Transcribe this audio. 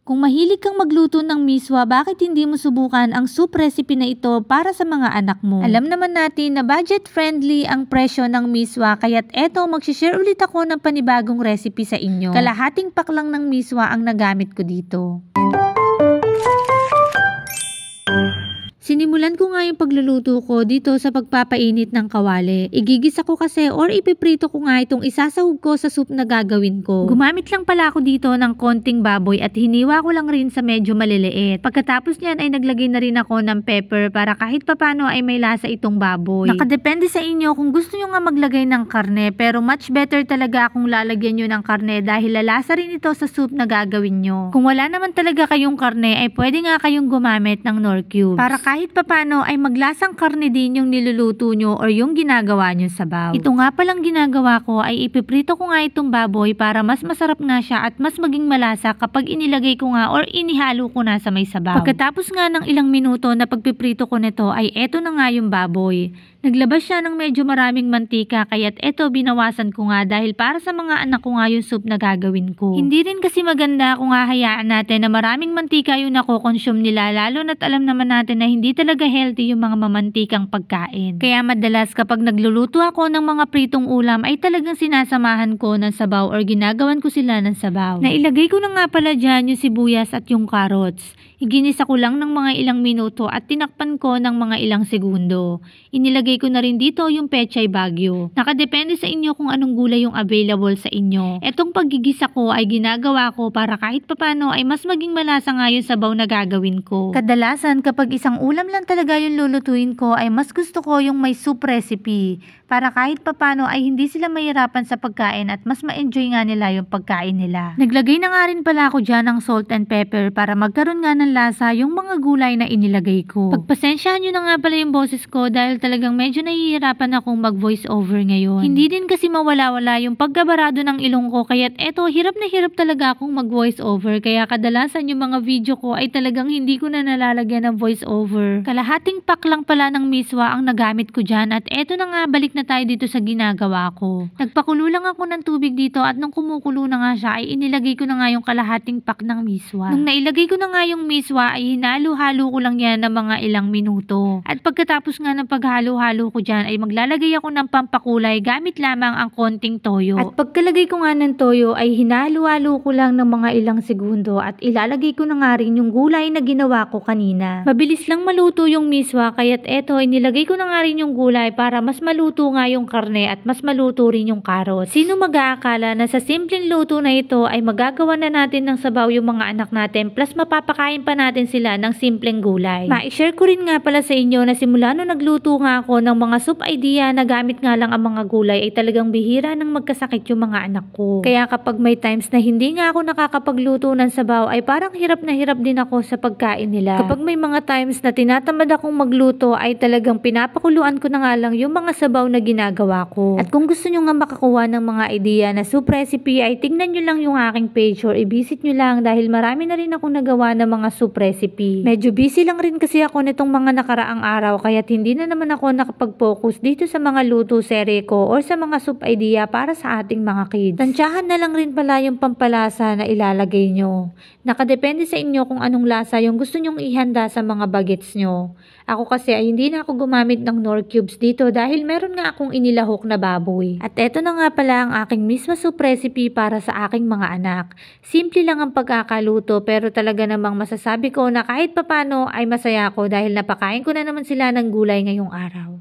Kung mahilig kang magluto ng miswa, bakit hindi mo subukan ang soup recipe na ito para sa mga anak mo? Alam naman natin na budget-friendly ang presyo ng miswa, kaya't eto magsishare ulit ako ng panibagong recipe sa inyo. Kalahating pack lang ng miswa ang nagamit ko dito. Sinimulan ko nga yung pagluluto ko dito sa pagpapainit ng kawali. Igigisa ko kasi or ipiprito ko nga itong isasahog ko sa soup na gagawin ko. Gumamit lang pala ako dito ng konting baboy at hiniwa ko lang rin sa medyo maliliit. Pagkatapos niyan ay naglagay na rin ako ng pepper para kahit papano ay may lasa itong baboy. Nakadepende sa inyo kung gusto nyo nga maglagay ng karne, pero much better talaga kung lalagyan nyo ng karne dahil lalasa rin ito sa soup na gagawin nyo. Kung wala naman talaga kayong karne ay pwede nga kayong gumamit ng Knorr cubes. Para kahit papano ay maglasang karne din yung niluluto nyo or yung ginagawa nyo sa sabaw. Ito nga palang ginagawa ko ay ipiprito ko nga itong baboy para mas masarap nga siya at mas maging malasa kapag inilagay ko nga or inihalo ko na sa may sabaw. Pagkatapos nga ng ilang minuto na pagpiprito ko nito ay eto na nga yung baboy. Naglabas siya ng medyo maraming mantika kaya't eto binawasan ko nga dahil para sa mga anak ko nga yung soup na gagawin ko. Hindi rin kasi maganda kung hahayaan natin na maraming mantika yung nakokonsume nila, lalo na't alam naman natin na hindi talaga healthy yung mga mamantikang pagkain. Kaya madalas kapag nagluluto ako ng mga pritong ulam ay talagang sinasamahan ko ng sabaw or ginagawan ko sila ng sabaw. Nailagay ko na nga pala dyan yung sibuyas at yung carrots. Iginisa ko lang ng mga ilang minuto at tinakpan ko ng mga ilang segundo. Inilagay ko na rin dito yung pechay bagyo. Nakadepende sa inyo kung anong gulay yung available sa inyo. Etong paggigisa ko ay ginagawa ko para kahit papano ay mas maging malasa nga yung sabaw na gagawin ko. Kadalasan kapag isang ulam lang talaga yung lulutuin ko ay mas gusto ko yung may soup recipe. Para kahit papano ay hindi sila mahirapan sa pagkain at mas ma-enjoy nga nila yung pagkain nila. Naglagay na nga rin pala ako dyan ng salt and pepper para magkaroon nga ng lasa yung mga gulay na inilagay ko. Pagpasensyahan nyo na nga pala yung boses ko dahil talagang medyo nahihirapan akong mag-voice over ngayon. Hindi din kasi mawala-wala yung pagkabarado ng ilong ko kaya't eto hirap na hirap talaga akong mag-voice over kaya kadalasan yung mga video ko ay talagang hindi ko na nalalagyan ng voice over. Kalahating pack lang pala ng miswa ang nagamit ko dyan at eto na nga balik na tayo dito sa ginagawa ko. Nagpakulo lang ako ng tubig dito at nung kumukulo na nga siya ay inilagay ko na nga yung kalahating pack ng miswa. Nung nailagay ko na nga yung miswa ay hinalo-halo ko lang yan ng mga ilang minuto. At pagkatapos nga ng paghalo-halo ko dyan ay maglalagay ako ng pampakulay gamit lamang ang konting toyo. At pagkalagay ko nga ng toyo ay hinalo-halo ko lang ng mga ilang segundo at ilalagay ko na nga rin yung gulay na ginawa ko kanina. Mabilis lang maluto yung miswa kaya't eto inilagay ko na nga rin yung gulay para mas maluto nga yung karne at mas maluto rin yung carrots. Sino mag-aakala na sa simpleng luto na ito ay magagawa na natin ng sabaw yung mga anak natin plus mapapakain pa natin sila ng simpleng gulay. Ma-share ko rin nga pala sa inyo na simula nung nagluto nga ako ng mga soup idea na gamit nga lang ang mga gulay ay talagang bihira nang magkasakit yung mga anak ko. Kaya kapag may times na hindi nga ako nakakapagluto ng sabaw ay parang hirap na hirap din ako sa pagkain nila. Kapag may mga times na tinatamad akong magluto ay talagang pinapakuluan ko na nga lang yung mga sabaw na ginagawa ko. At kung gusto nyo nga makakuha ng mga idea na soup recipe ay tingnan nyo lang yung aking page or i-visit nyo lang dahil marami na rin akong nagawa ng mga soup recipe. Medyo busy lang rin kasi ako nitong mga nakaraang araw kaya't hindi na naman ako nakapag-focus dito sa mga luto serye ko or sa mga soup idea para sa ating mga kids. Tansyahan na lang rin pala yung pampalasa na ilalagay nyo. Nakadepende sa inyo kung anong lasa yung gusto nyong ihanda sa mga bagets nyo. Ako kasi ay hindi na ako gumamit ng Knorr cubes dito dahil meron nga akong inilahok na baboy. At eto na nga pala ang aking misma soup recipe para sa aking mga anak. Simple lang ang pagkakaluto pero talaga namang masasabi ko na kahit papano ay masaya ako dahil napakain ko na naman sila ng gulay ngayong araw.